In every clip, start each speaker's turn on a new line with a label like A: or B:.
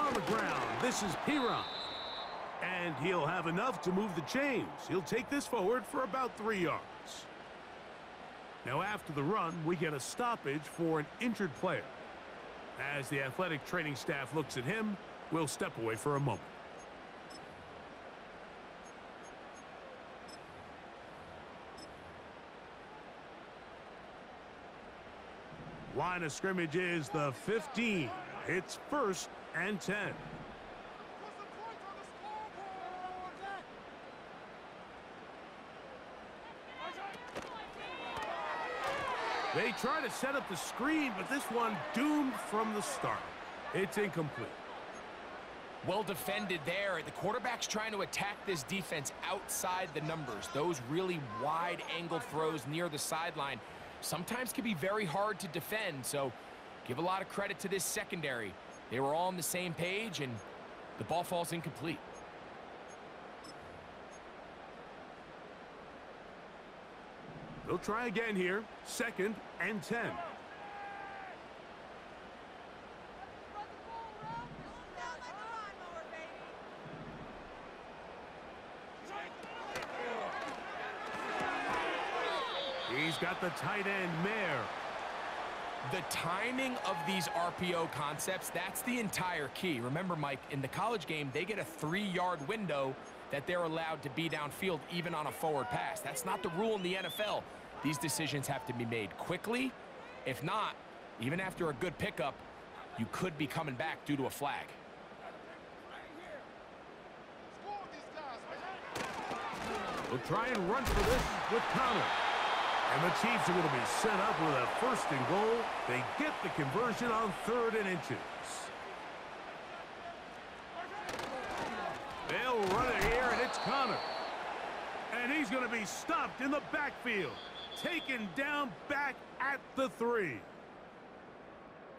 A: on the ground. This is Piran. And he'll have enough to move the chains. He'll take this forward for about 3 yards. Now after the run, we get a stoppage for an injured player. As the athletic training staff looks at him, we'll step away for a moment. Line of scrimmage is the 15. It's 1st and 10. They try to set up the screen, but this one doomed from the start. It's incomplete.
B: Well defended there. The quarterback's trying to attack this defense outside the numbers. Those really wide angle throws near the sideline sometimes can be very hard to defend, so give a lot of credit to this secondary. They were all on the same page, and the ball falls incomplete.
A: They'll try again here. 2nd and 10. He's got the tight end, Mayer.
B: The timing of these RPO concepts, that's the entire key. Remember, Mike, in the college game, they get a 3-yard window that they're allowed to be downfield even on a forward pass. That's not the rule in the NFL. These decisions have to be made quickly. If not, even after a good pickup, you could be coming back due to a flag.
A: We'll try and run for this with Connor. And the Chiefs are going to be set up with a 1st and goal. They get the conversion on 3rd and inches. They'll run it here, and it's Connor. And he's going to be stopped in the backfield. Taken down back at the 3.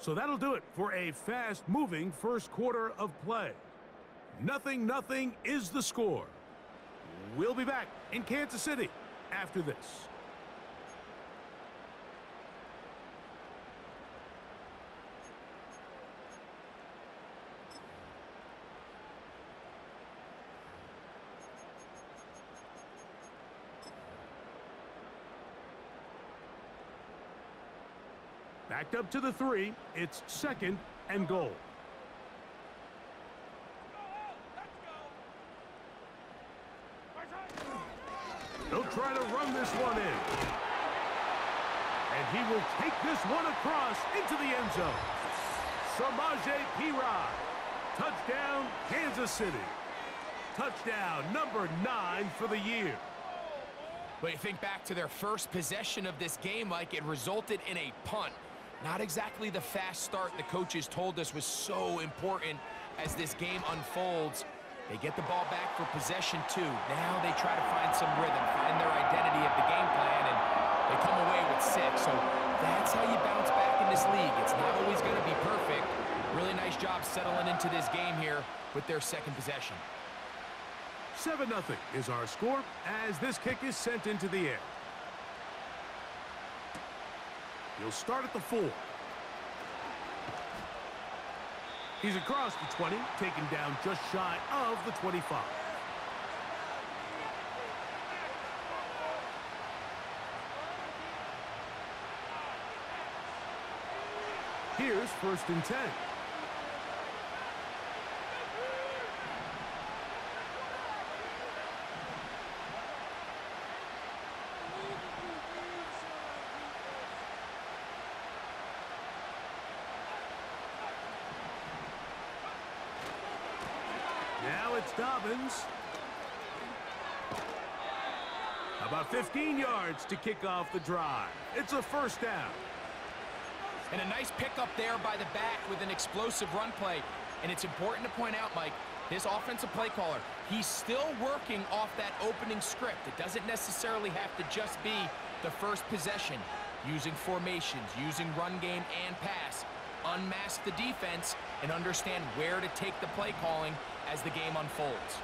A: So that'll do it for a fast-moving first quarter of play. 0-0 is the score. We'll be back in Kansas City after this. Backed up to the 3. It's 2nd and goal. They'll try to run this one in. And he will take this one across into the end zone. Samaje Perine. Touchdown, Kansas City. Touchdown number 9 for the year.
B: But you think back to their first possession of this game, like it resulted in a punt. Not exactly the fast start the coaches told us was so important as this game unfolds. They get the ball back for possession 2. Now they try to find some rhythm, find their identity of the game plan, and they come away with 6. So that's how you bounce back in this league. It's not always going to be perfect. Really nice job settling into this game here with their 2nd possession.
A: 7-0 is our score as this kick is sent into the air. He'll start at the 4. He's across the 20, taken down just shy of the 25. Here's 1st and 10. Now it's Dobbins. About 15 yards to kick off the drive. It's a 1st down.
B: And a nice pickup there by the back with an explosive run play. And it's important to point out, Mike, this offensive play caller, he's still working off that opening script. It doesn't necessarily have to just be the first possession. Using formations, using run game and pass. Unmask the defense and understand where to take the play calling as the game unfolds.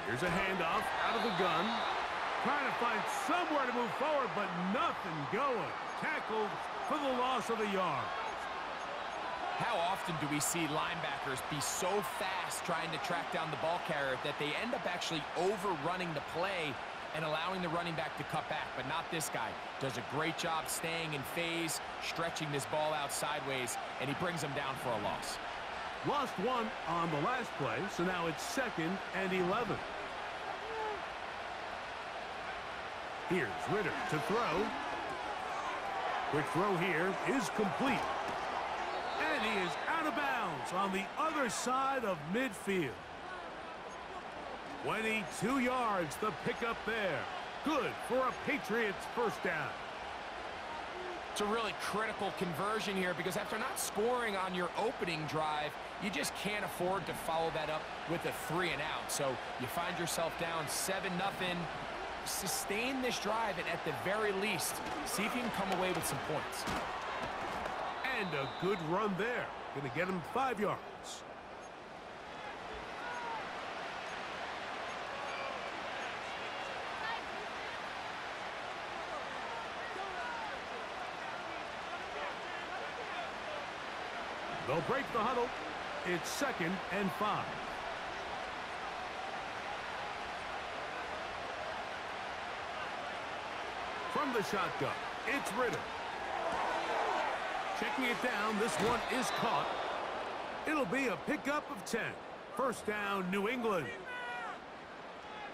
A: Here's a handoff out of the gun. Trying to find somewhere to move forward, but nothing going. Tackled for the loss of a yard.
B: How often do we see linebackers be so fast trying to track down the ball carrier that they end up actually overrunning the play and allowing the running back to cut back? But not this guy. Does a great job staying in phase, stretching this ball out sideways, and he brings him down for a loss.
A: Lost one on the last play, so now it's 2nd and 11. Here's Ritter to throw. Quick throw here is complete. And he is out of bounds on the other side of midfield. 22 yards, the pickup there. Good for a Patriots first down.
B: It's a really critical conversion here because after not scoring on your opening drive, you just can't afford to follow that up with a 3 and out. So you find yourself down 7-0. Sustain this drive and at the very least, see if you can come away with some points.
A: And a good run there. Going to get him 5 yards. They'll break the huddle. It's 2nd and 5. From the shotgun, it's Ritter. Checking it down, this one is caught. It'll be a pickup of 10. First down, New England.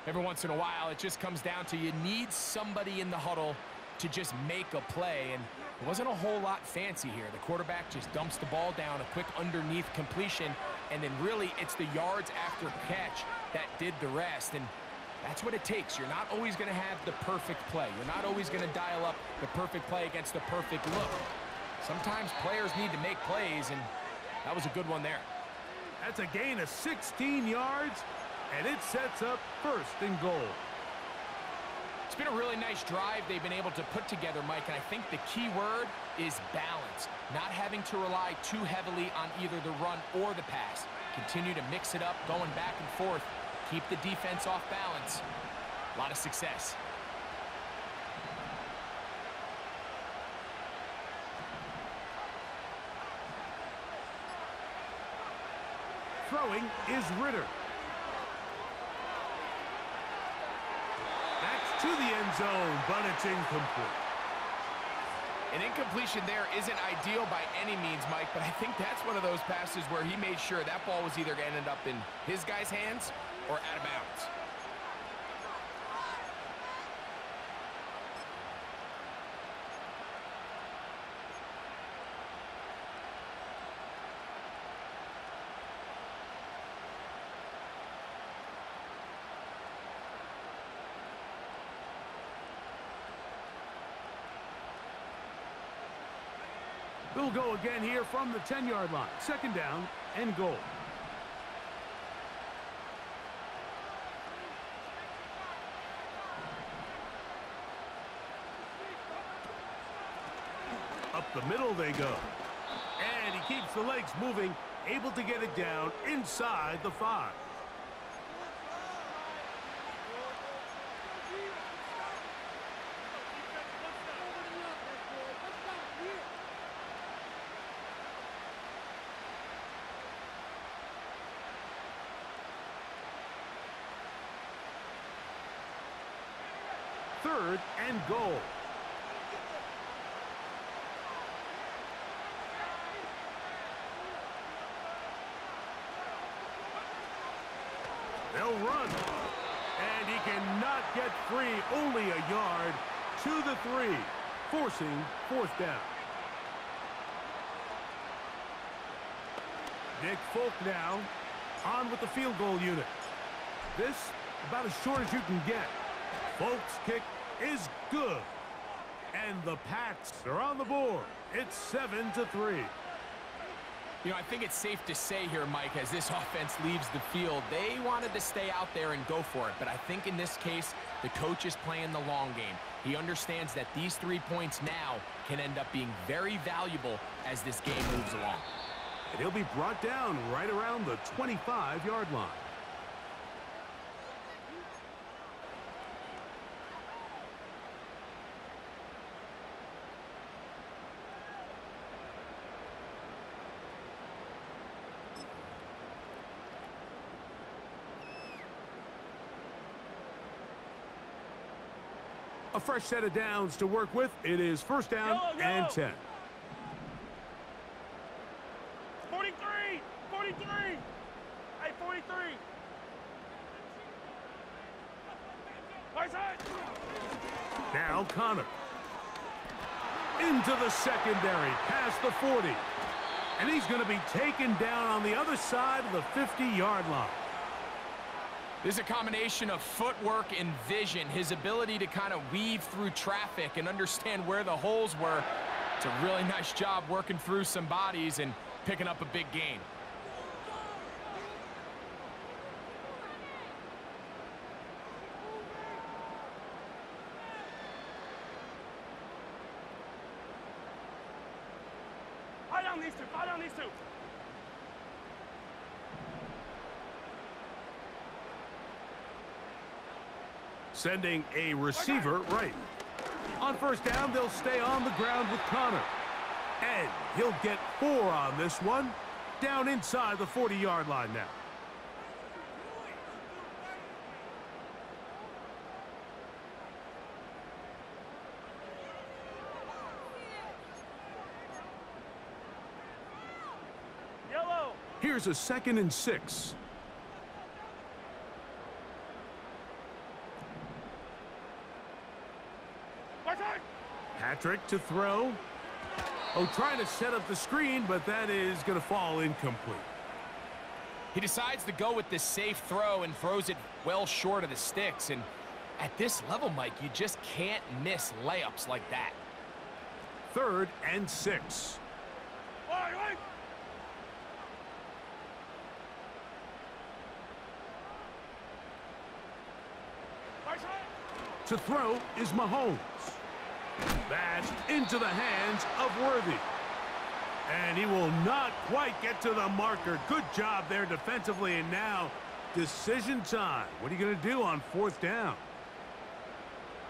B: Every once in a while, it just comes down to you need somebody in the huddle to just make a play, and it wasn't a whole lot fancy here. The quarterback just dumps the ball down, a quick underneath completion, and then really it's the yards after catch that did the rest, and that's what it takes. You're not always going to have the perfect play. You're not always going to dial up the perfect play against the perfect look. Sometimes players need to make plays, and that was a good one there.
A: That's a gain of 16 yards, and it sets up 1st and goal.
B: It's been a really nice drive they've been able to put together, Mike, and I think the key word is balance. Not having to rely too heavily on either the run or the pass. Continue to mix it up, going back and forth. Keep the defense off balance. A lot of success.
A: Throwing is Ritter. That's to the end zone, but it's incomplete.
B: An incompletion there isn't ideal by any means, Mike, but I think that's one of those passes where he made sure that ball was either going to end up in his guy's hands or out of bounds.
A: We'll go again here from the 10-yard line. 2nd down and goal. Up the middle they go. And he keeps the legs moving, able to get it down inside the 5. Third and goal. They'll run. And he cannot get free. Only a yard to the 3, forcing 4th down. Nick Folk now on with the field goal unit. This about as short as you can get. Folk's kick is good. And the Pats are on the board. It's 7-3.
B: You know, I think it's safe to say here, Mike, as this offense leaves the field, they wanted to stay out there and go for it. But I think in this case, the coach is playing the long game. He understands that these 3 points now can end up being very valuable as this game moves along.
A: And he'll be brought down right around the 25-yard line. A fresh set of downs to work with. It is first down and 10.
C: 43! 43! Hey, 43! Right side!
A: Now Connor. Into the secondary, past the 40. And he's going to be taken down on the other side of the 50-yard line.
B: This is a combination of footwork and vision, his ability to kind of weave through traffic and understand where the holes were. It's a really nice job working through some bodies and picking up a big gain.
C: Fire down these two, fire down these two.
A: Sending a receiver right. On first down, they'll stay on the ground with Connor. And he'll get 4 on this one. Down inside the 40-yard line now.
C: Yellow.
A: Here's a 2nd and 6.
C: Right side.
A: Patrick to throw. Oh, trying to set up the screen, but that is going to fall incomplete.
B: He decides to go with this safe throw and throws it well short of the sticks. And at this level, Mike, you just can't miss layups like that.
A: 3rd and 6.
C: Right. Right side.
A: To throw is Mahomes. That's into the hands of Worthy. And he will not quite get to the marker. Good job there defensively. And now decision time. What are you going to do on 4th down?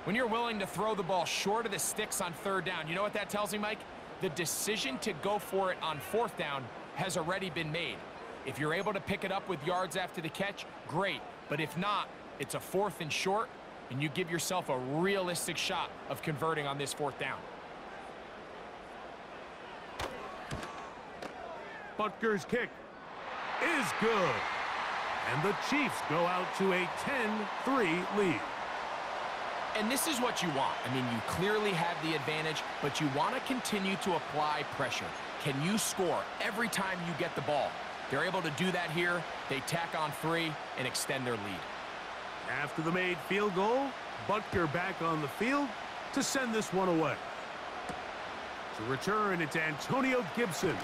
B: When you're willing to throw the ball short of the sticks on 3rd down, you know what that tells me, Mike? The decision to go for it on 4th down has already been made. If you're able to pick it up with yards after the catch, great. But if not, it's a 4th and short, and you give yourself a realistic shot of converting on this 4th down.
A: Butker's kick is good. And the Chiefs go out to a 10-3 lead.
B: And this is what you want. I mean, you clearly have the advantage, but you want to continue to apply pressure. Can you score every time you get the ball? They're able to do that here. They tack on 3 and extend their lead.
A: After the made field goal, Butker back on the field to send this one away. To return, it's Antonio Gibson.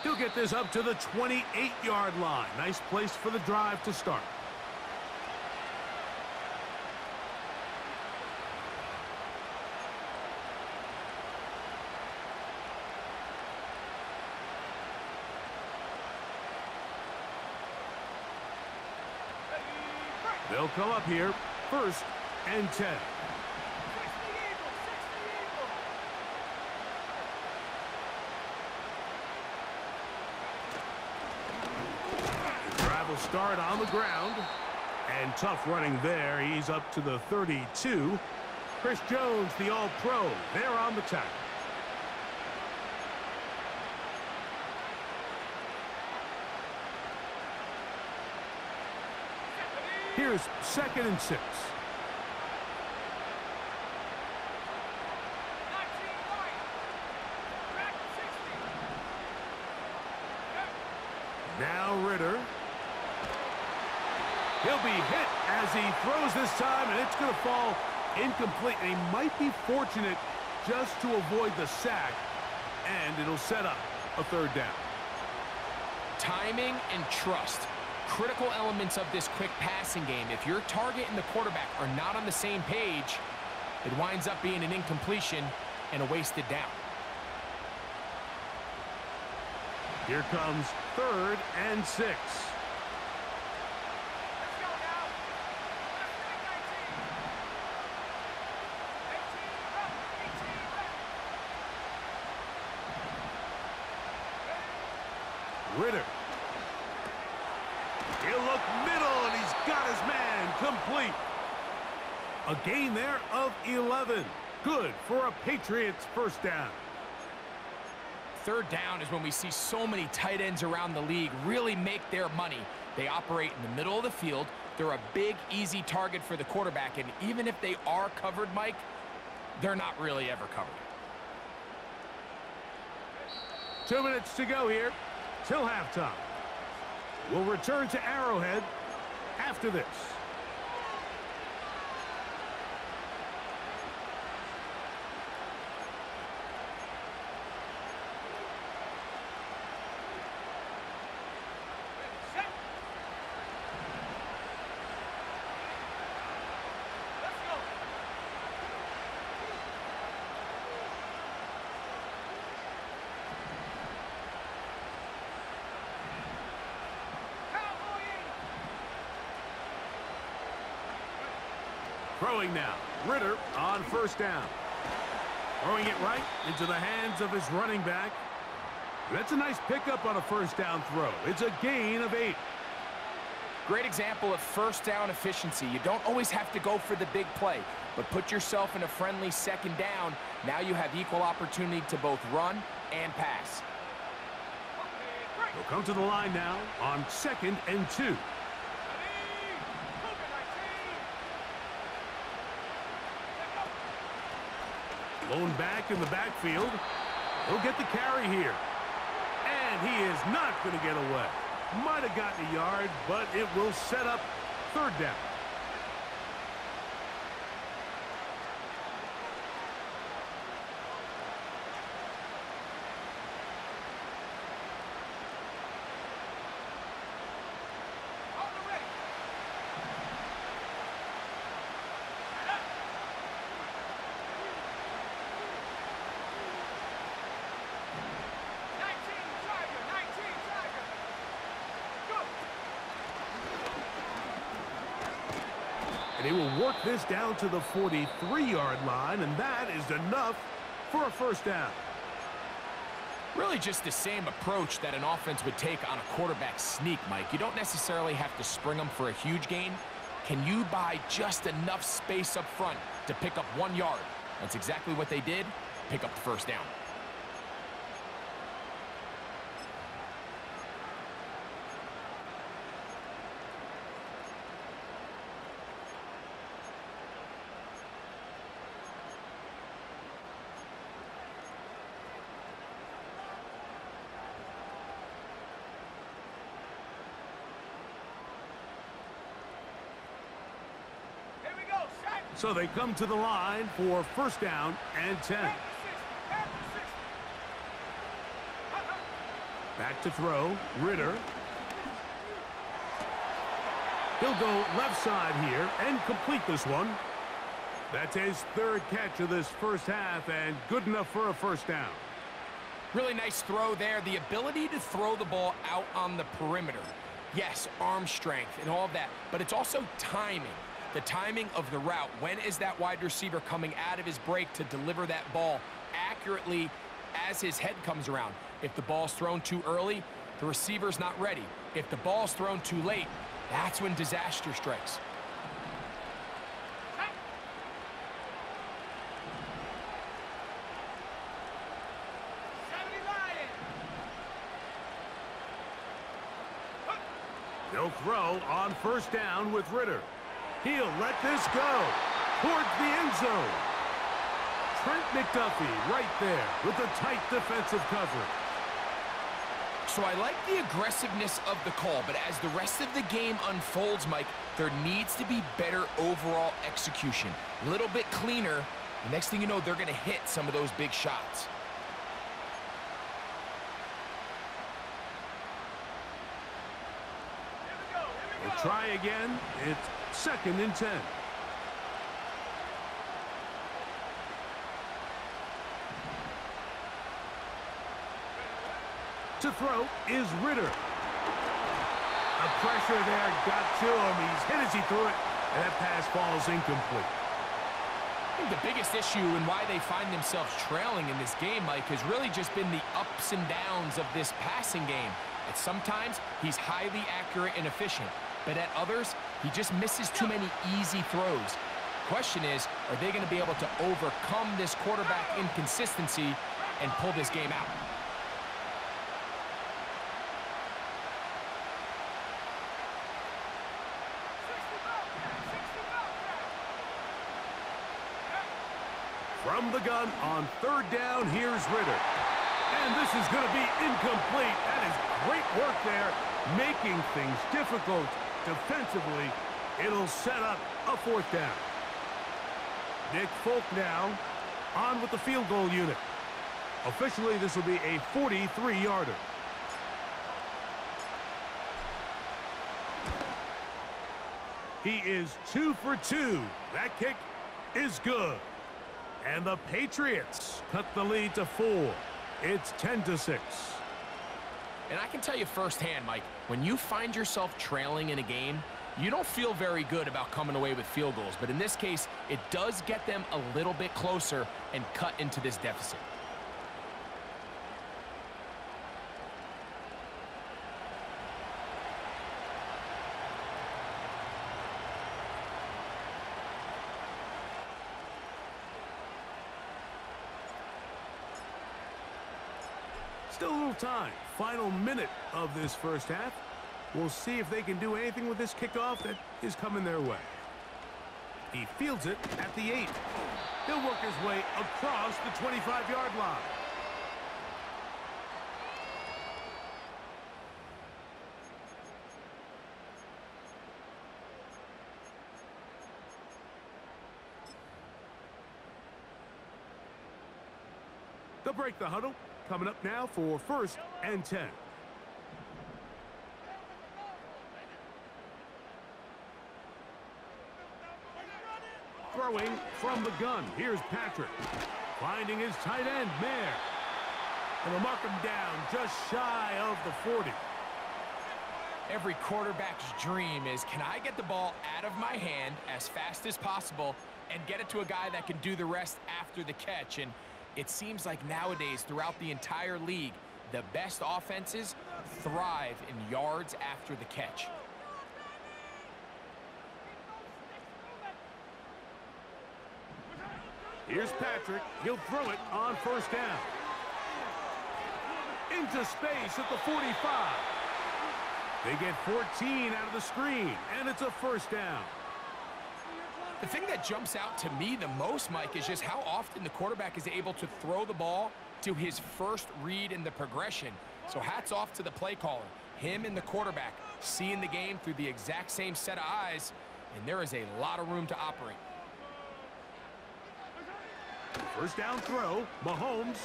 A: He'll get this up to the 28-yard line. Nice place for the drive to start. They'll come up here, 1st and 10. The drive will start on the ground. And tough running there. He's up to the 32. Chris Jones, the All-Pro, there on the tackle. Here's 2nd and 6. Now Ritter. He'll be hit as he throws this time, and it's going to fall incomplete. And he might be fortunate just to avoid the sack, and it'll set up a 3rd down.
B: Timing and trust. Critical elements of this quick passing game. If your target and the quarterback are not on the same page, it winds up being an incompletion and a wasted down.
A: Here comes 3rd and 6. Ritter. He'll look middle, and he's got his man complete. A gain there of 11. Good for a Patriots first down.
B: Third down is when we see so many tight ends around the league really make their money. They operate in the middle of the field. They're a big, easy target for the quarterback, and even if they are covered, Mike, they're not really ever covered.
A: 2 minutes to go here till halftime. We'll return to Arrowhead after this. Throwing now. Ritter on first down. Throwing it right into the hands of his running back. That's a nice pickup on a first down throw. It's a gain of 8.
B: Great example of first down efficiency. You don't always have to go for the big play, but put yourself in a friendly second down. Now you have equal opportunity to both run and pass.
A: He'll come to the line now on 2nd and 2. Blown back in the backfield. He'll get the carry here. And he is not going to get away. Might have gotten a yard, but it will set up third down. And he will work this down to the 43-yard line, and that is enough for a first down.
B: Really just the same approach that an offense would take on a quarterback sneak, Mike. You don't necessarily have to spring them for a huge gain. Can you buy just enough space up front to pick up 1 yard? That's exactly what they did. Pick up the first down.
A: So they come to the line for first down and 10. Back to throw. Ritter. He'll go left side here and complete this one. That's his third catch of this first half and good enough for a first down.
B: Really nice throw there. The ability to throw the ball out on the perimeter. Yes, arm strength and all of that, but it's also timing. The timing of the route. When is that wide receiver coming out of his break to deliver that ball accurately as his head comes around? If the ball's thrown too early, the receiver's not ready. If the ball's thrown too late, that's when disaster strikes.
A: They'll throw on first down with Ritter. He'll let this go towards the end zone. Trent McDuffie right there with the tight defensive coverage.
B: So I like the aggressiveness of the call, but as the rest of the game unfolds, Mike, there needs to be better overall execution. A little bit cleaner. The next thing you know, they're going to hit some of those big shots.
A: We'll try again. It's 2nd and 10. To throw is Ritter. A pressure there got to him. He's hit as he threw it, and that pass falls incomplete.
B: I think the biggest issue and why they find themselves trailing in this game, Mike, has really just been the ups and downs of this passing game. At sometimes, he's highly accurate and efficient, but at others, he just misses too many easy throws. Question is, are they going to be able to overcome this quarterback inconsistency and pull this game out?
A: From the gun on third down, here's Ritter. And this is going to be incomplete. That is great work there, making things difficult defensively. It'll set up a fourth down. Nick Folk now on with the field goal unit. Officially, this will be a 43-yarder. He is 2 for 2. That kick is good. And the Patriots cut the lead to 4. It's 10-6.
B: And I can tell you firsthand, Mike, when you find yourself trailing in a game, you don't feel very good about coming away with field goals. But in this case, it does get them a little bit closer and cut into this deficit.
A: Still a little time. Final minute of this first half. We'll see if they can do anything with this kickoff that is coming their way. He fields it at the 8. He'll work his way across the 25-yard line. They'll break the huddle. Coming up now for 1st and 10. Throwing from the gun. Here's Patrick. Finding his tight end, Mayer. And they'll mark him down just shy of the 40.
B: Every quarterback's dream is, can I get the ball out of my hand as fast as possible and get it to a guy that can do the rest after the catch? And it seems like nowadays, throughout the entire league, the best offenses thrive in yards after the catch.
A: Here's Patrick. He'll throw it on 1st down. Into space at the 45. They get 14 out of the screen, and it's a 1st down.
B: The thing that jumps out to me the most, Mike, is just how often the quarterback is able to throw the ball to his first read in the progression. So hats off to the play caller. Him and the quarterback seeing the game through the exact same set of eyes, and there is a lot of room to operate.
A: 1st down throw, Mahomes.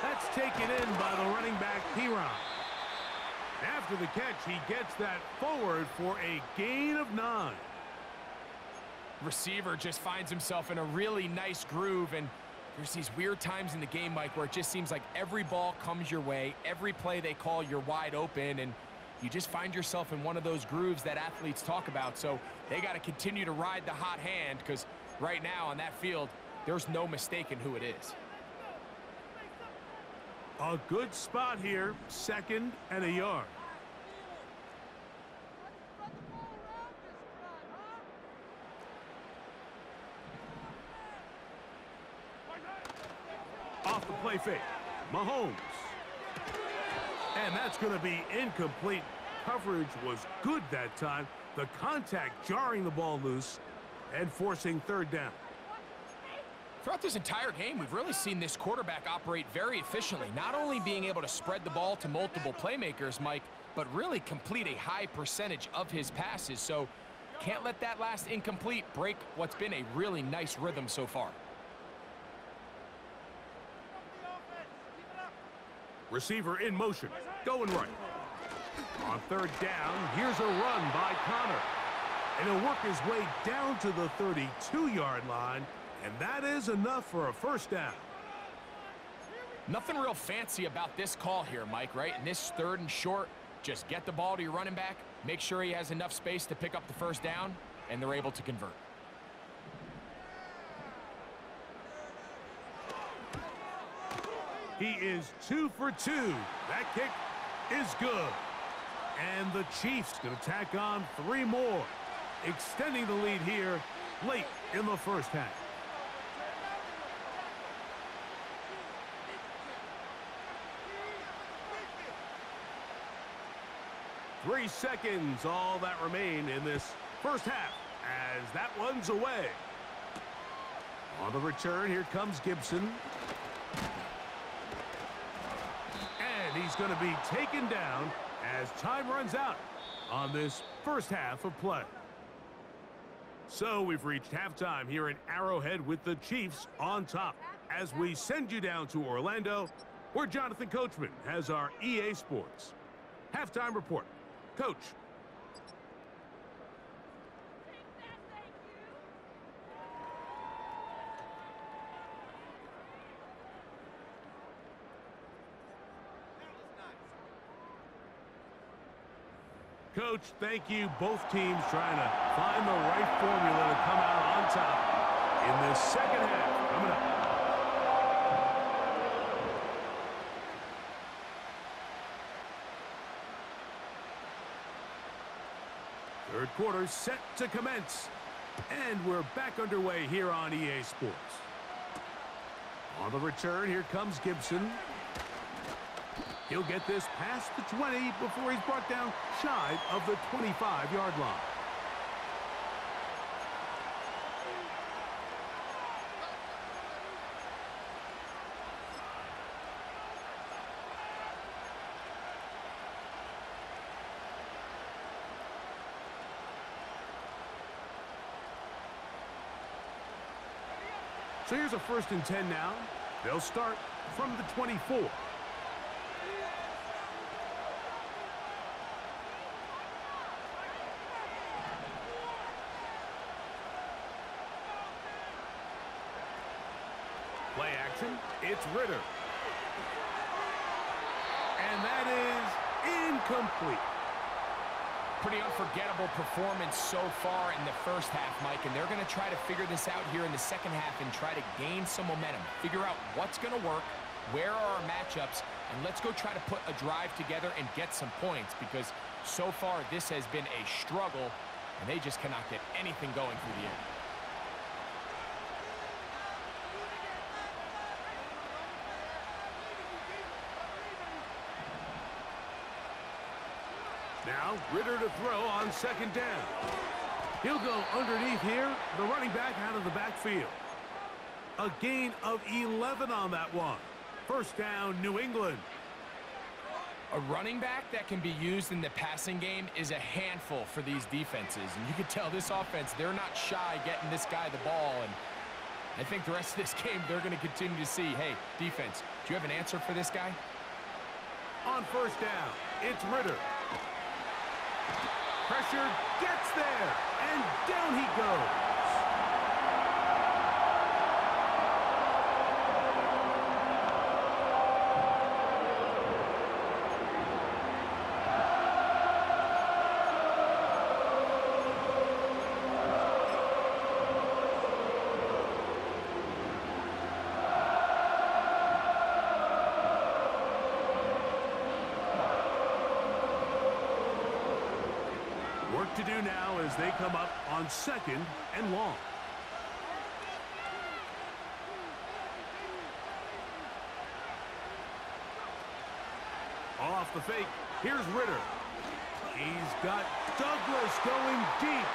A: That's taken in by the running back, Piron. After the catch, he gets that forward for a gain of 9.
B: Receiver just finds himself in a really nice groove, and there's these weird times in the game, Mike, where it just seems like every ball comes your way, every play they call, you're wide open, and you just find yourself in one of those grooves that athletes talk about. So they got to continue to ride the hot hand, because right now on that field, there's no mistaking who it is.
A: A good spot here, 2nd and a yard. Off the play fake, Mahomes. And that's going to be incomplete. Coverage was good that time. The contact jarring the ball loose and forcing 3rd down.
B: Throughout this entire game, we've really seen this quarterback operate very efficiently, not only being able to spread the ball to multiple playmakers, Mike, but really complete a high percentage of his passes. So can't let that last incomplete break what's been a really nice rhythm so far.
A: Receiver in motion, going right. On 3rd down, here's a run by Connor. And he'll work his way down to the 32-yard line, and that is enough for a 1st down.
B: Nothing real fancy about this call here, Mike, right? In this 3rd and short, just get the ball to your running back, make sure he has enough space to pick up the 1st down, and they're able to convert.
A: He is 2 for 2. That kick is good. And the Chiefs going to tack on 3 more, extending the lead here late in the first half. Three seconds, all that remain in this first half, as that one's away. On the return, here comes Gibson. And he's going to be taken down as time runs out on this first half of play. So we've reached halftime here in Arrowhead with the Chiefs on top. As we send you down to Orlando, where Jonathan Coachman has our EA Sports halftime report. Coach. Coach, thank you. Both teams trying to find the right formula to come out on top in this second half. Coming up. Third quarter set to commence. And we're back underway here on EA Sports. On the return, here comes Gibson. He'll get this past the 20 before he's brought down shy of the 25-yard line. So here's a 1st and 10 now. They'll start from the 24. Play action. It's Ritter. And that is incomplete.
B: Pretty unforgettable performance so far in the first half, Mike, and they're going to try to figure this out here in the second half and try to gain some momentum. Figure out what's going to work, where are our matchups, and let's go try to put a drive together and get some points, because so far this has been a struggle, and they just cannot get anything going through the air.
A: Now, Ritter to throw on 2nd down. He'll go underneath here, the running back out of the backfield. A gain of 11 on that one. 1st down, New England.
B: A running back that can be used in the passing game is a handful for these defenses. And you can tell this offense, they're not shy getting this guy the ball. And I think the rest of this game, they're going to continue to see, hey, defense, do you have an answer for this guy?
A: On 1st down, it's Ritter. Pressure gets there, and down he goes. To do now as they come up on 2nd and long. Off the fake, here's Ritter. He's got Douglas going deep.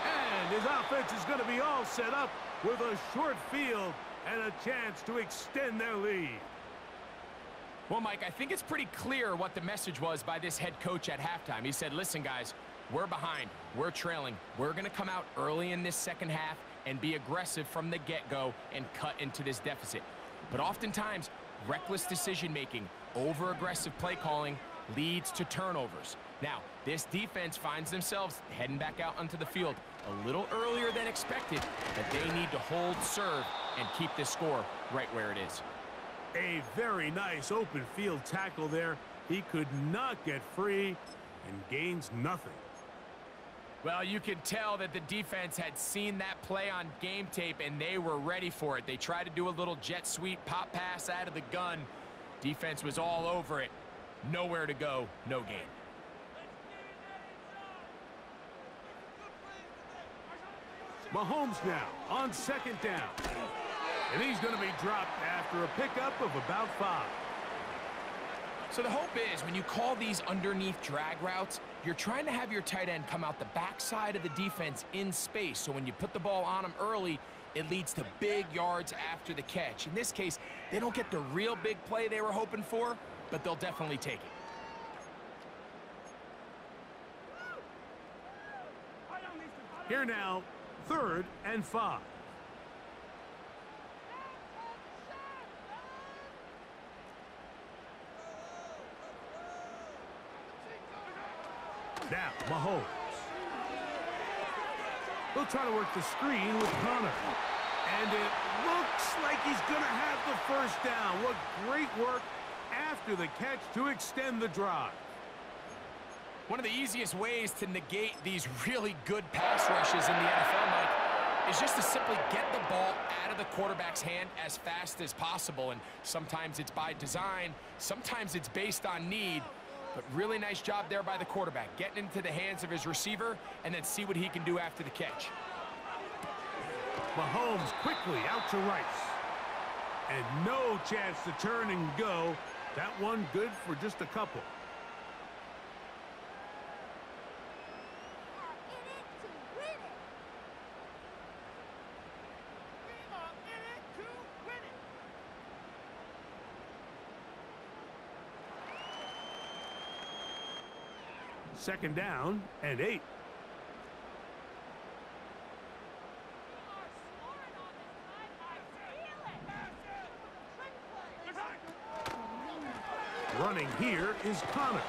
A: And his offense is going to be all set up with a short field and a chance to extend their lead.
B: Well, Mike, I think it's pretty clear what the message was by this head coach at halftime. He said, listen, guys, we're behind. We're trailing. We're going to come out early in this second half and be aggressive from the get-go and cut into this deficit. But oftentimes, reckless decision-making, over-aggressive play calling leads to turnovers. Now, this defense finds themselves heading back out onto the field a little earlier than expected, but they need to hold serve and keep this score right where it is.
A: A very nice open field tackle there. He could not get free and gains nothing.
B: Well, you can tell that the defense had seen that play on game tape and they were ready for it. They tried to do a little jet sweep pop pass out of the gun. Defense was all over it. Nowhere to go, no gain.
A: Mahomes now on second down. And he's going to be dropped after a pickup of about 5.
B: So the hope is when you call these underneath drag routes, you're trying to have your tight end come out the backside of the defense in space. So when you put the ball on him early, it leads to big yards after the catch. In this case, they don't get the real big play they were hoping for, but they'll definitely take it.
A: Here now, 3rd and 5. Now, Mahomes. He'll try to work the screen with Connor. And it looks like he's going to have the first down. What great work after the catch to extend the drive.
B: One of the easiest ways to negate these really good pass rushes in the NFL, Mike, is just to simply get the ball out of the quarterback's hand as fast as possible. And sometimes it's by design, sometimes it's based on need. But really nice job there by the quarterback, getting into the hands of his receiver and then see what he can do after the catch.
A: Mahomes quickly out to Rice. And no chance to turn and go. That one good for just a couple. Second down and 8. Running here is Connor.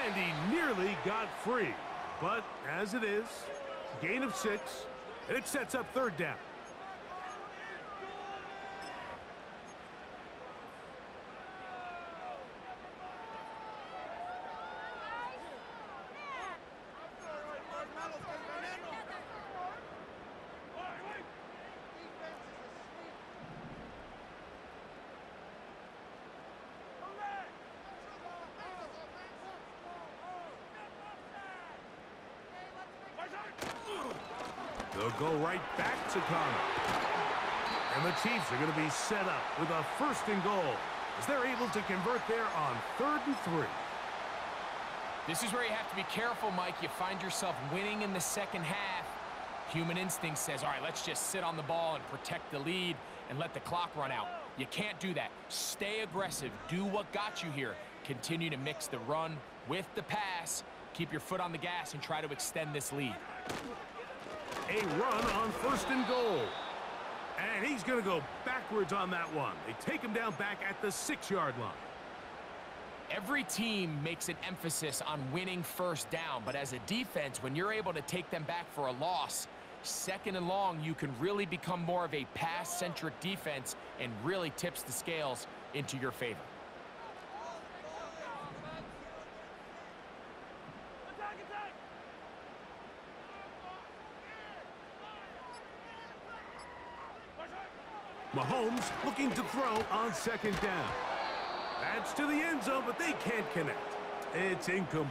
A: And he nearly got free. But as it is, gain of 6, and it sets up 3rd down. They'll go right back to Connor. And the Chiefs are going to be set up with a 1st and goal as they're able to convert there on 3rd and 3.
B: This is where you have to be careful, Mike. You find yourself winning in the second half. Human instinct says, all right, let's just sit on the ball and protect the lead and let the clock run out. You can't do that. Stay aggressive. Do what got you here. Continue to mix the run with the pass. Keep your foot on the gas and try to extend this lead.
A: A run on 1st and goal. And he's going to go backwards on that one. They take him down back at the 6-yard line.
B: Every team makes an emphasis on winning 1st down, but as a defense, when you're able to take them back for a loss, 2nd and long, you can really become more of a pass-centric defense and really tips the scales into your favor. Mahomes looking to throw on 2nd down. That's to the end zone, but they can't connect. It's incomplete.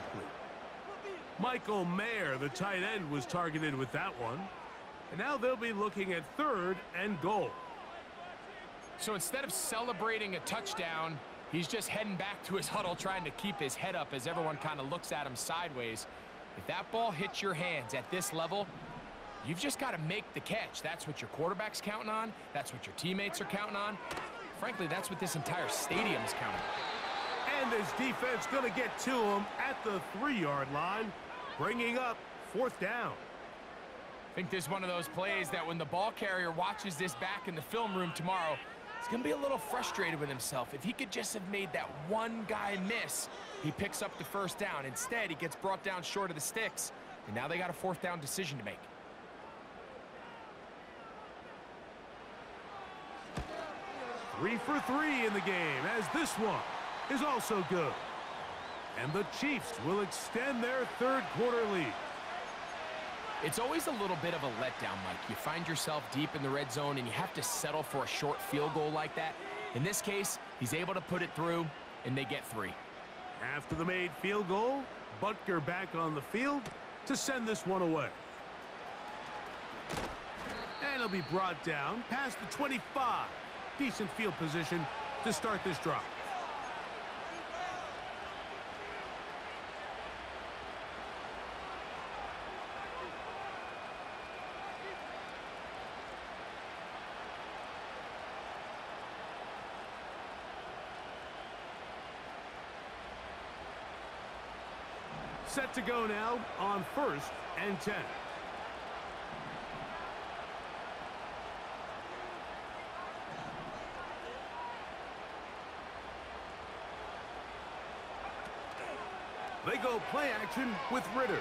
B: Michael Mayer, the tight end, was targeted with that one. And now they'll be looking at 3rd and goal. So instead of celebrating a touchdown, he's just heading back to his huddle trying to keep his head up as everyone kind of looks at him sideways. If that ball hits your hands at this level, you've just got to make the catch. That's what your quarterback's counting on. That's what your teammates are counting on. Frankly, that's what this entire stadium is counting on.
A: And this defense going to get to him at the 3-yard line, bringing up 4th down.
B: I think this is one of those plays that when the ball carrier watches this back in the film room tomorrow, he's going to be a little frustrated with himself. If he could just have made that one guy miss, he picks up the 1st down. Instead, he gets brought down short of the sticks, and now they got a 4th down decision to make.
A: 3 for 3 in the game, as this one is also good. And the Chiefs will extend their 3rd quarter lead.
B: It's always a little bit of a letdown, Mike. You find yourself deep in the red zone and you have to settle for a short field goal like that. In this case, he's able to put it through, and they get 3.
A: After the made field goal, Butker back on the field to send this one away. And he'll be brought down past the 25. Decent field position to start this drive. Set to go now on 1st and 10. They go play action with Ritter.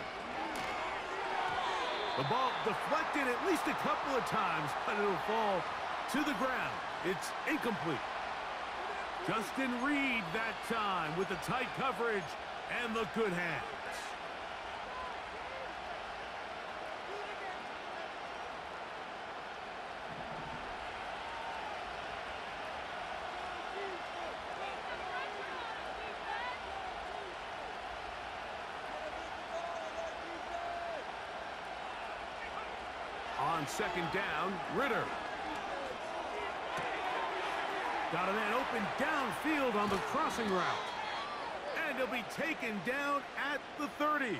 A: The ball deflected at least a couple of times, but it'll fall to the ground. It's incomplete. Justin Reed that time with the tight coverage and the good hands. On 2nd down, Ritter. Got a man open downfield on the crossing route. And he'll be taken down at the 30.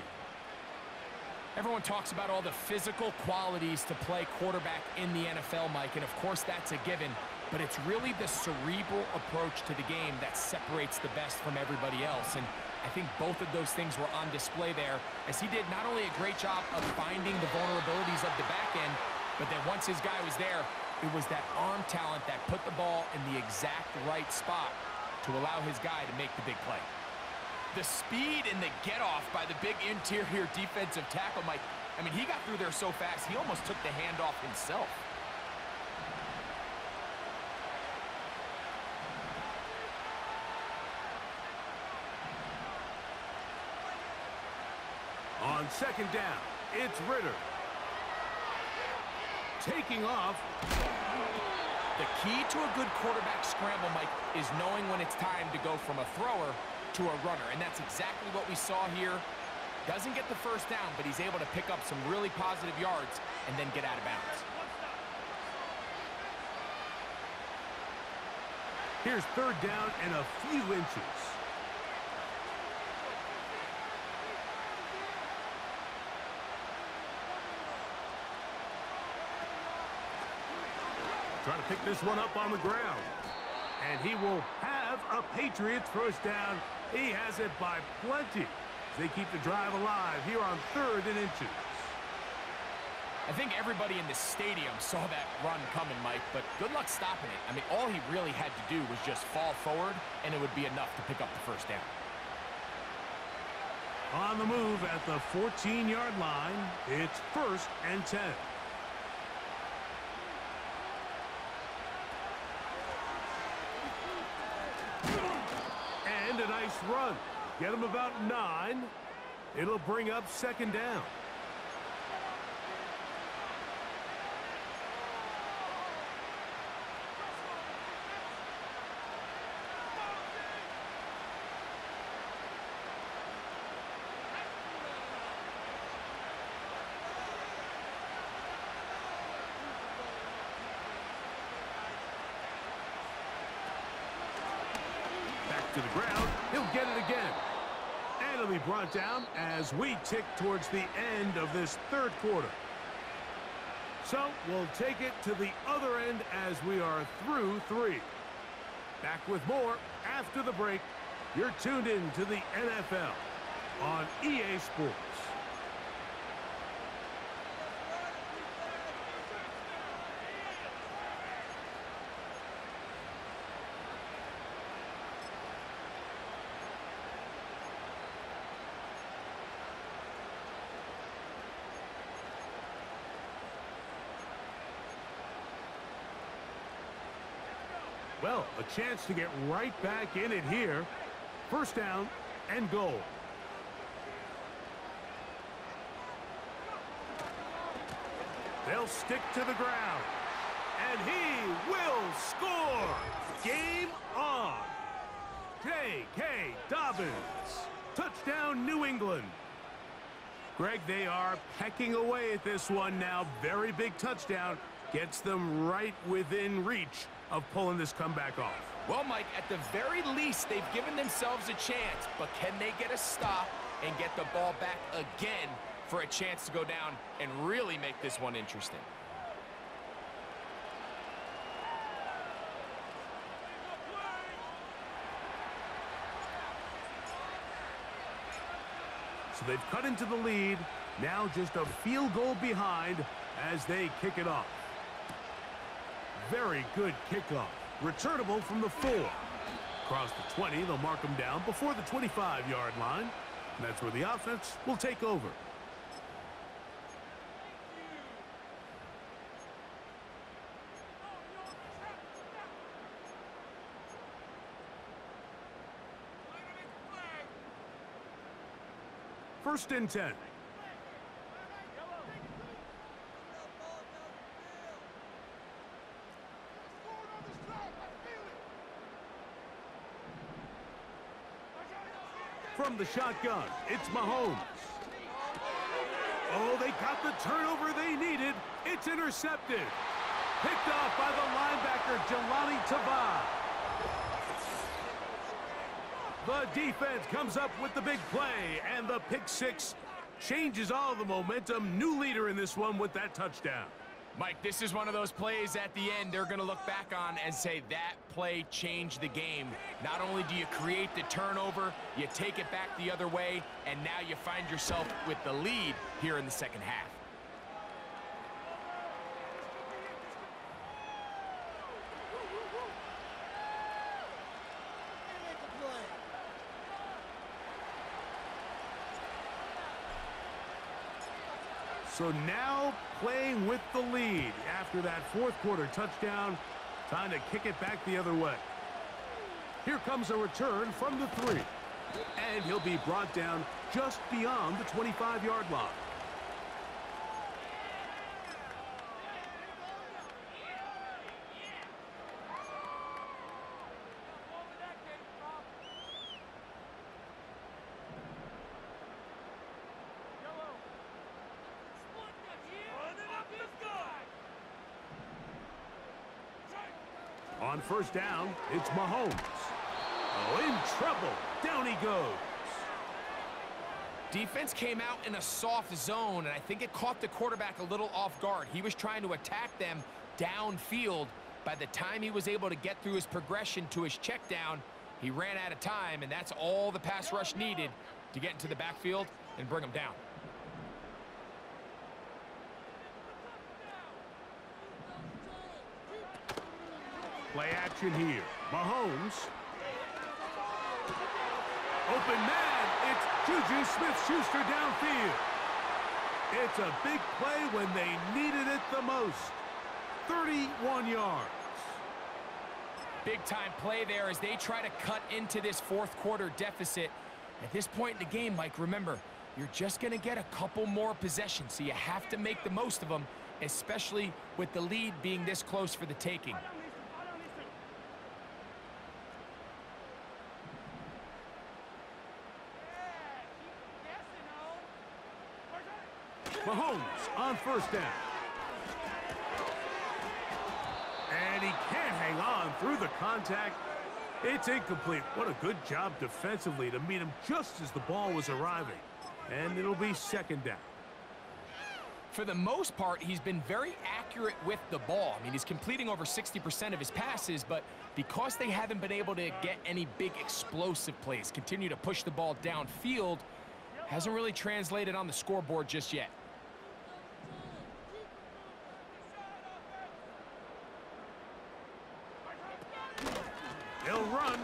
B: Everyone talks about all the physical qualities to play quarterback in the NFL, Mike, and of course that's a given, but it's really the cerebral approach to the game that separates the best from everybody else, and I think both of those things were on display there, as he did not only a great job of finding the vulnerabilities of the back end, but then once his guy was there, it was that arm talent that put the ball in the exact right spot to allow his guy to make the big play. The speed and the get-off by the big interior defensive tackle, Mike, I mean, he got through there so fast, he almost took the handoff himself.
A: On 2nd down, it's Ritter. Taking off.
B: The key to a good quarterback scramble, Mike, is knowing when it's time to go from a thrower to a runner, and that's exactly what we saw here. Doesn't get the first down, but he's able to pick up some really positive yards and then get out of bounds.
A: Here's 3rd down and a few inches. Trying to pick this one up on the ground. And he will have a Patriots first down. He has it by plenty. They keep the drive alive here on 3rd and inches.
B: I think everybody in the stadium saw that run coming, Mike, but good luck stopping it. I mean, all he really had to do was just fall forward, and it would be enough to pick up the first down.
A: On the move at the 14-yard line, it's 1st and 10. And a nice run. Get him about 9. It'll bring up 2nd down. To the ground, he'll get it again. And it'll be brought down as we tick towards the end of this 3rd quarter. So we'll take it to the other end as we are through 3. Back with more after the break. You're tuned in to the NFL on EA Sports. Well, a chance to get right back in it here. 1st down and goal. They'll stick to the ground. And he will score. Game on. J.K. Dobbins. Touchdown, New England. Greg, they are pecking away at this one now. Very big touchdown. Gets them right within reach of pulling this comeback off.
B: Well, Mike, at the very least, they've given themselves a chance, but can they get a stop and get the ball back again for a chance to go down and really make this one interesting?
A: So they've cut into the lead. Now just a field goal behind as they kick it off. Very good kickoff. Returnable from the 4. Across the 20, they'll mark them down before the 25-yard line. And that's where the offense will take over. First and 10. From the shotgun, it's Mahomes. Oh, they got the turnover they needed. It's intercepted. Picked off by the linebacker, Jelani Tavai. The defense comes up with the big play, and the pick six changes all the momentum. New leader in this one with that touchdown.
B: Mike, this is one of those plays at the end they're going to look back on and say that play changed the game. Not only do you create the turnover, you take it back the other way, and now you find yourself with the lead here in the second half.
A: So now playing with the lead after that fourth quarter touchdown. Time to kick it back the other way. Here comes a return from the 3. And he'll be brought down just beyond the 25-yard line. On first down, it's Mahomes. Oh, in trouble. Down he goes.
B: Defense came out in a soft zone, and I think it caught the quarterback a little off guard. He was trying to attack them downfield. By the time he was able to get through his progression to his check down, he ran out of time, and that's all the pass rush needed to get into the backfield and bring him down.
A: Play action here. Mahomes. Open man. It's Juju Smith-Schuster downfield. It's a big play when they needed it the most. 31 yards.
B: Big time play there as they try to cut into this fourth quarter deficit. At this point in the game, Mike, remember, you're just going to get a couple more possessions, so you have to make the most of them, especially with the lead being this close for the taking.
A: Mahomes on first down. And he can't hang on through the contact. It's incomplete. What a good job defensively to meet him just as the ball was arriving. And it'll be second down.
B: For the most part, he's been very accurate with the ball. I mean, he's completing over 60% of his passes, but because they haven't been able to get any big explosive plays, continue to push the ball downfield, hasn't really translated on the scoreboard just yet.
A: They'll run.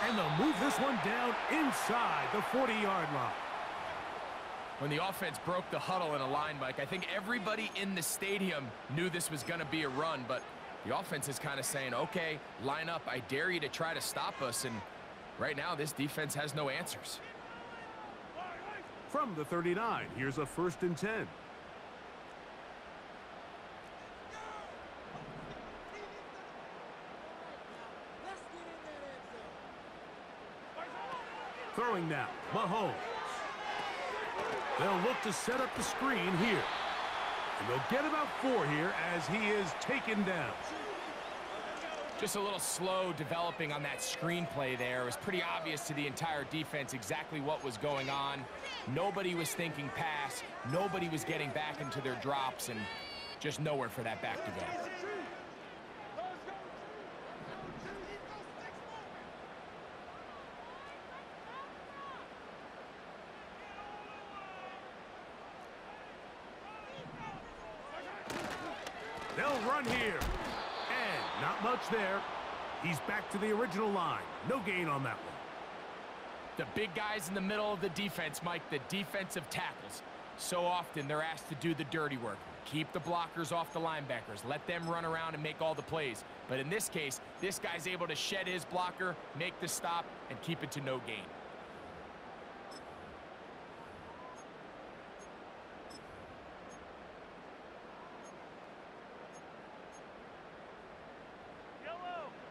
A: And they'll move this one down inside the 40-yard line.
B: When the offense broke the huddle in a line, Mike, I think everybody in the stadium knew this was going to be a run, but the offense is kind of saying, okay, line up, I dare you to try to stop us, and right now this defense has no answers.
A: From the 39, here's a first and 10. Throwing now, Mahomes. They'll look to set up the screen here. And they'll get about 4 here as he is taken down.
B: Just a little slow developing on that screenplay there. It was pretty obvious to the entire defense exactly what was going on. Nobody was thinking pass. Nobody was getting back into their drops, and just nowhere for that back to go.
A: They'll run here. And not much there. He's back to the original line. No gain on that one.
B: The big guys in the middle of the defense, Mike, the defensive tackles. So often they're asked to do the dirty work. Keep the blockers off the linebackers. Let them run around and make all the plays. But in this case, this guy's able to shed his blocker, make the stop, and keep it to no gain.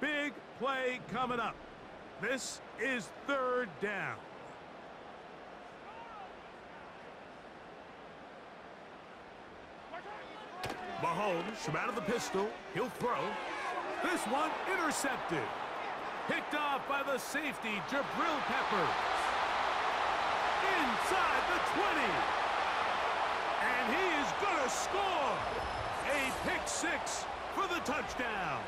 A: Big play coming up. This is 3rd down. Mahomes from out of the pistol. He'll throw. This one intercepted. Picked off by the safety, Jabril Peppers. Inside the 20. And he is going to score. A pick-6 for the touchdown.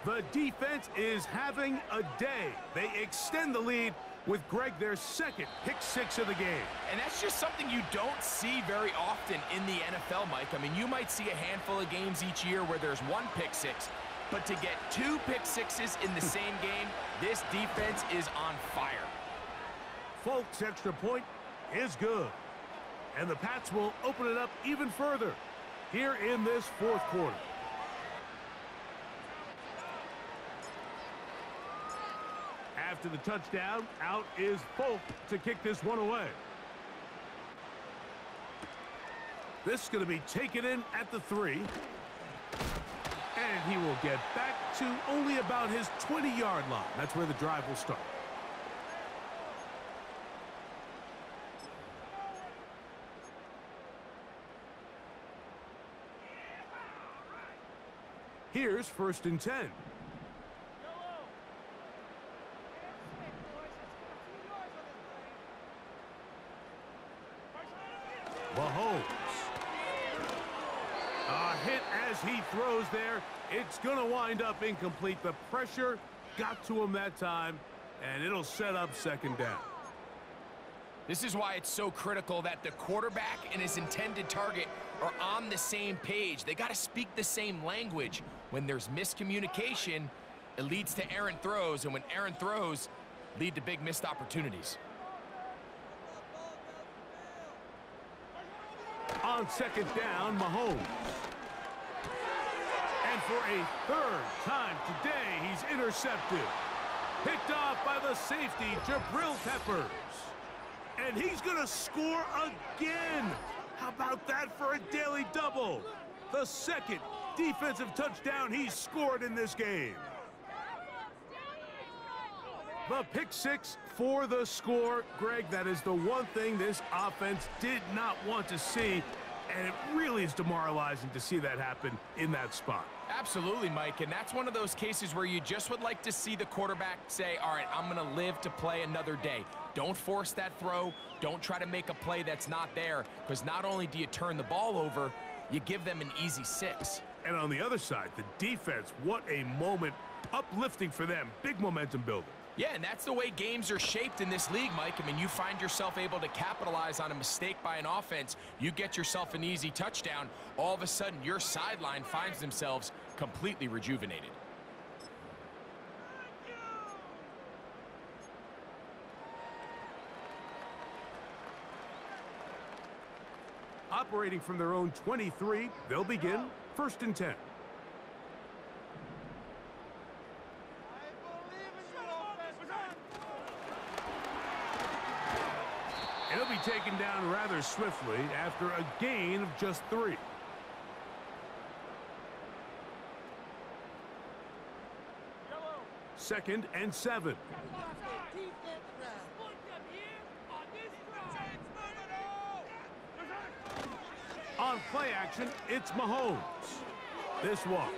A: The defense is having a day. They extend the lead with Greg, their 2nd pick-6 of the game.
B: And that's just something you don't see very often in the NFL, Mike. I mean, you might see a handful of games each year where there's 1 pick-6, but to get 2 pick-6s in the same game, this defense is on fire.
A: Folk's extra point is good. And the Pats will open it up even further here in this 4th quarter. After the touchdown, out is Folk to kick this one away. This is going to be taken in at the 3. And he will get back to only about his 20-yard line. That's where the drive will start. Here's 1st and 10. Mahomes. A hit as he throws there. It's going to wind up incomplete. The pressure got to him that time, and it'll set up 2nd down.
B: This is why it's so critical that the quarterback and his intended target are on the same page. They got to speak the same language. When there's miscommunication, it leads to errant throws, and when errant throws lead to big missed opportunities.
A: On 2nd down, Mahomes. And for a 3rd time today, he's intercepted. Picked off by the safety, Jabril Peppers. And he's going to score again. How about that for a daily double? The 2nd defensive touchdown he's scored in this game. The pick-6 for the score. Greg, that is the one thing this offense did not want to see, and it really is demoralizing to see that happen in that spot.
B: Absolutely, Mike, and that's one of those cases where you just would like to see the quarterback say, all right, I'm going to live to play another day. Don't force that throw. Don't try to make a play that's not there, because not only do you turn the ball over, you give them an easy 6.
A: And on the other side, the defense, what a moment. Uplifting for them. Big momentum building.
B: Yeah, and that's the way games are shaped in this league, Mike. I mean, you find yourself able to capitalize on a mistake by an offense. You get yourself an easy touchdown. All of a sudden, your sideline finds themselves completely rejuvenated.
A: Operating from their own 23, they'll begin 1st and 10. It'll be taken down rather swiftly after a gain of just 3. 2nd and 7. On play action, it's Mahomes. This one,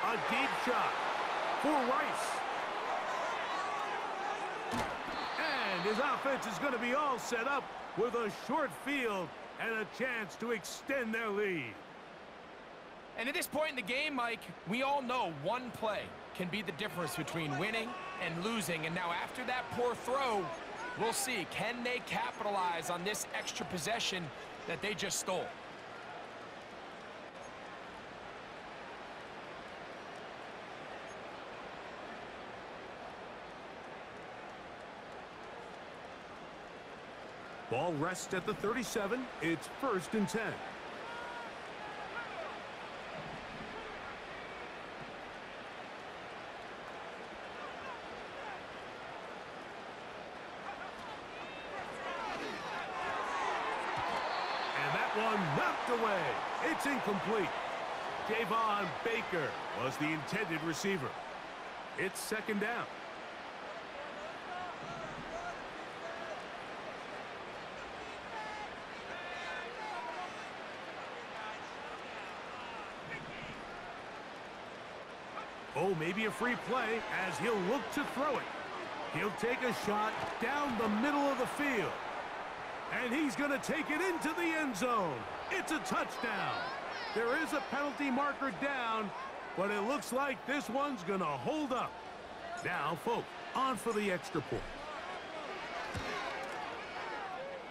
A: a deep shot for Rice. And his offense is going to be all set up with a short field and a chance to extend their lead.
B: And at this point in the game, Mike, we all know one play can be the difference between winning and losing. And now after that poor throw, we'll see, can they capitalize on this extra possession that they just stole?
A: Ball rests at the 37. It's 1st and 10. And that one knocked away. It's incomplete. Javon Baker was the intended receiver. It's 2nd down. Oh, maybe a free play as he'll look to throw it. He'll take a shot down the middle of the field. And he's going to take it into the end zone. It's a touchdown. There is a penalty marker down, but it looks like this one's going to hold up. Now, folks, on for the extra point.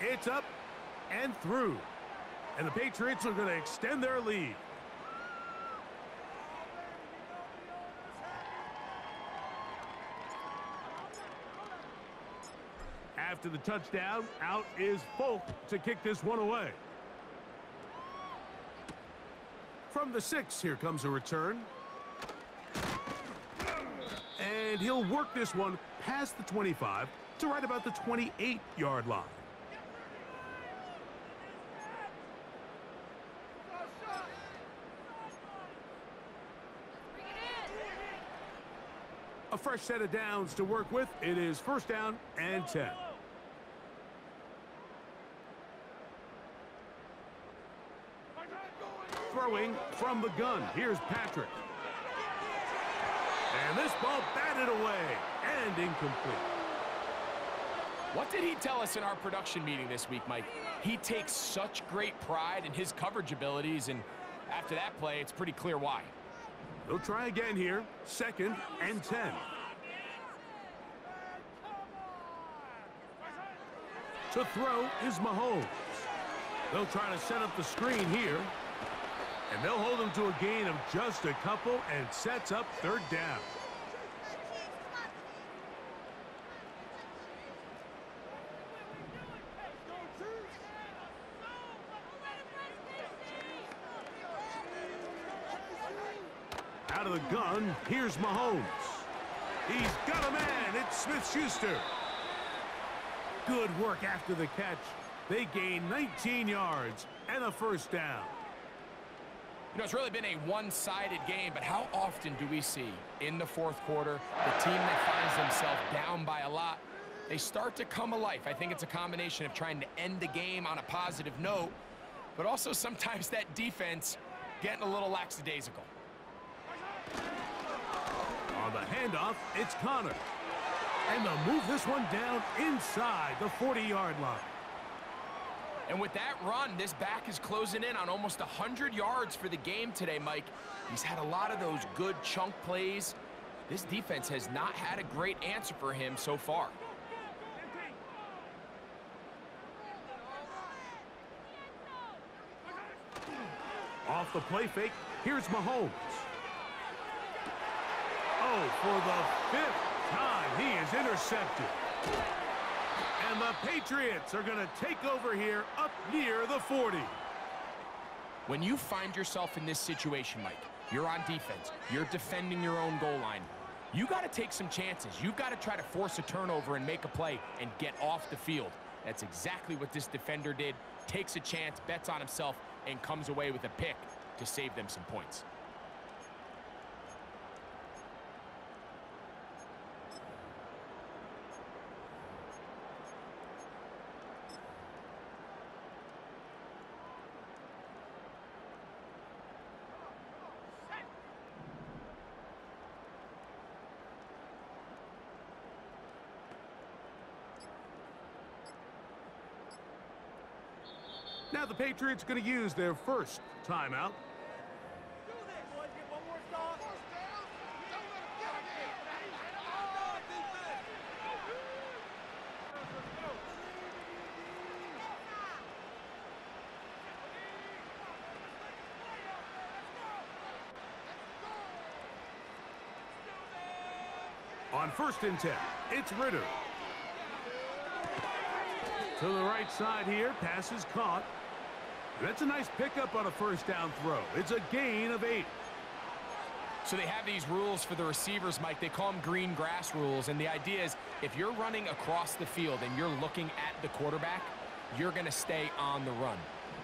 A: It's up and through. And the Patriots are going to extend their lead. After the touchdown, out is Folk to kick this one away. From the 6, here comes a return. And he'll work this one past the 25 to right about the 28-yard line. A fresh set of downs to work with. It is 1st down and 10. Throwing from the gun. Here's Patrick. And this ball batted away and incomplete.
B: What did he tell us in our production meeting this week, Mike? He takes such great pride in his coverage abilities, and after that play, it's pretty clear why.
A: They'll try again here. 2nd and 10. To throw is Mahomes. They'll try to set up the screen here. And they'll hold him to a gain of just a couple and sets up 3rd down. Out of the gun, here's Mahomes. He's got a man. It's Smith-Schuster. Good work after the catch. They gain 19 yards and a 1st down.
B: You know, it's really been a one-sided game, but how often do we see in the 4th quarter the team that finds themselves down by a lot, they start to come alive. I think it's a combination of trying to end the game on a positive note, but also sometimes that defense getting a little lackadaisical.
A: On the handoff, it's Connor. And they'll move this one down inside the 40-yard line.
B: And with that run, this back is closing in on almost 100 yards for the game today, Mike. He's had a lot of those good chunk plays. This defense has not had a great answer for him so far.
A: Off the play fake, here's Mahomes. Oh, for the 5th time, he is intercepted. And the Patriots are going to take over here up near the 40.
B: When you find yourself in this situation, Mike, you're on defense, you're defending your own goal line, you got to take some chances. You've got to try to force a turnover and make a play and get off the field. That's exactly what this defender did. Takes a chance, bets on himself, and comes away with a pick to save them some points.
A: Now the Patriots going to use their first timeout. On 1st and 10, it's Ritter. To the right side here, pass is caught. That's a nice pickup on a 1st down throw. It's a gain of 8.
B: So they have these rules for the receivers, Mike. They call them green grass rules, and the idea is if you're running across the field and you're looking at the quarterback, you're going to stay on the run.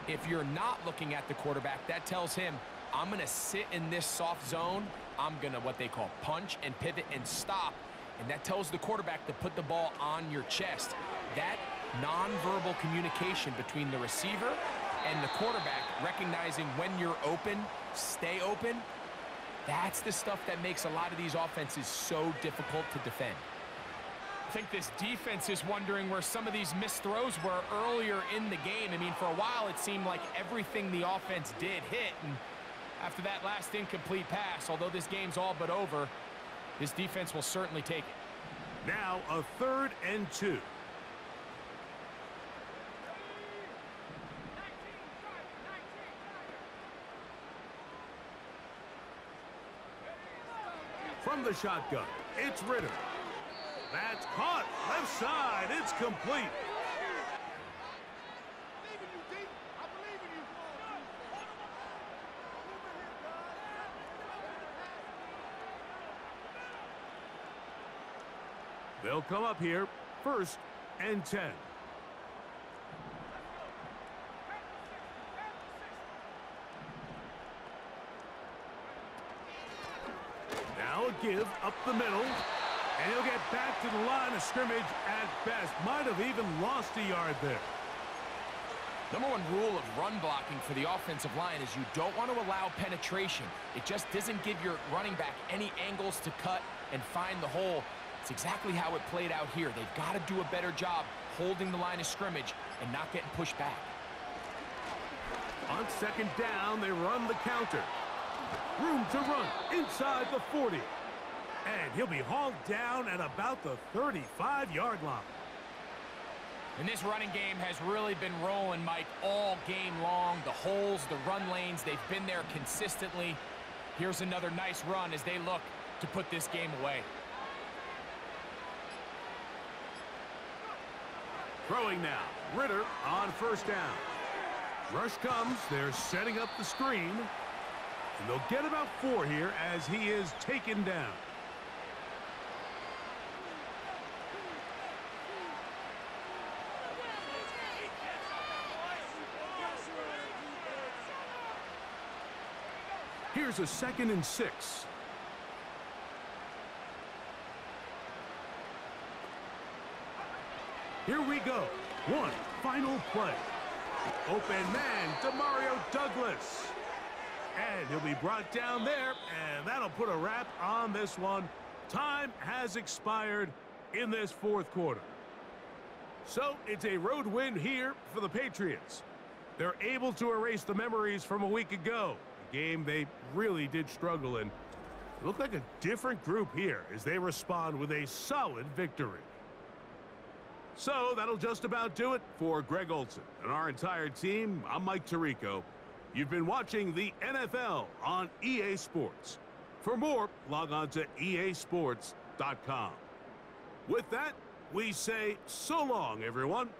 B: If you're not looking at the quarterback, that tells him, I'm going to sit in this soft zone. I'm going to what they call punch and pivot and stop, and that tells the quarterback to put the ball on your chest. That nonverbal communication between the receiver and the quarterback, recognizing when you're open, stay open, that's the stuff that makes a lot of these offenses so difficult to defend. I think this defense is wondering where some of these missed throws were earlier in the game. I mean, for a while it seemed like everything the offense did hit, and after that last incomplete pass, although this game's all but over, this defense will certainly take it.
A: Now a 3rd and 2. From the shotgun, it's Ritter. That's caught. Left side, it's complete. They'll come up here, 1st and 10. Now a give up the middle, and he'll get back to the line of scrimmage at best. Might have even lost a yard there.
B: Number one rule of run blocking for the offensive line is you don't want to allow penetration. It just doesn't give your running back any angles to cut and find the hole. It's exactly how it played out here. They've got to do a better job holding the line of scrimmage and not getting pushed back.
A: On 2nd down, they run the counter. Room to run inside the 40. And he'll be hauled down at about the 35-yard line.
B: And this running game has really been rolling, Mike, all game long. The holes, the run lanes, they've been there consistently. Here's another nice run as they look to put this game away.
A: Throwing now, Ritter on 1st down. Rush comes, they're setting up the screen. And they'll get about 4 here as he is taken down. Here's a 2nd and 6. Here we go. One final play. Open man, Demario Douglas. And he'll be brought down there, and that'll put a wrap on this one. Time has expired in this 4th quarter. So it's a road win here for the Patriots. They're able to erase the memories from a week ago, a game they really did struggle in. It looked like a different group here as they respond with a solid victory. So that'll just about do it for Greg Olson and our entire team. I'm Mike Tirico. You've been watching the NFL on EA Sports. For more, log on to easports.com. With that, we say so long, everyone.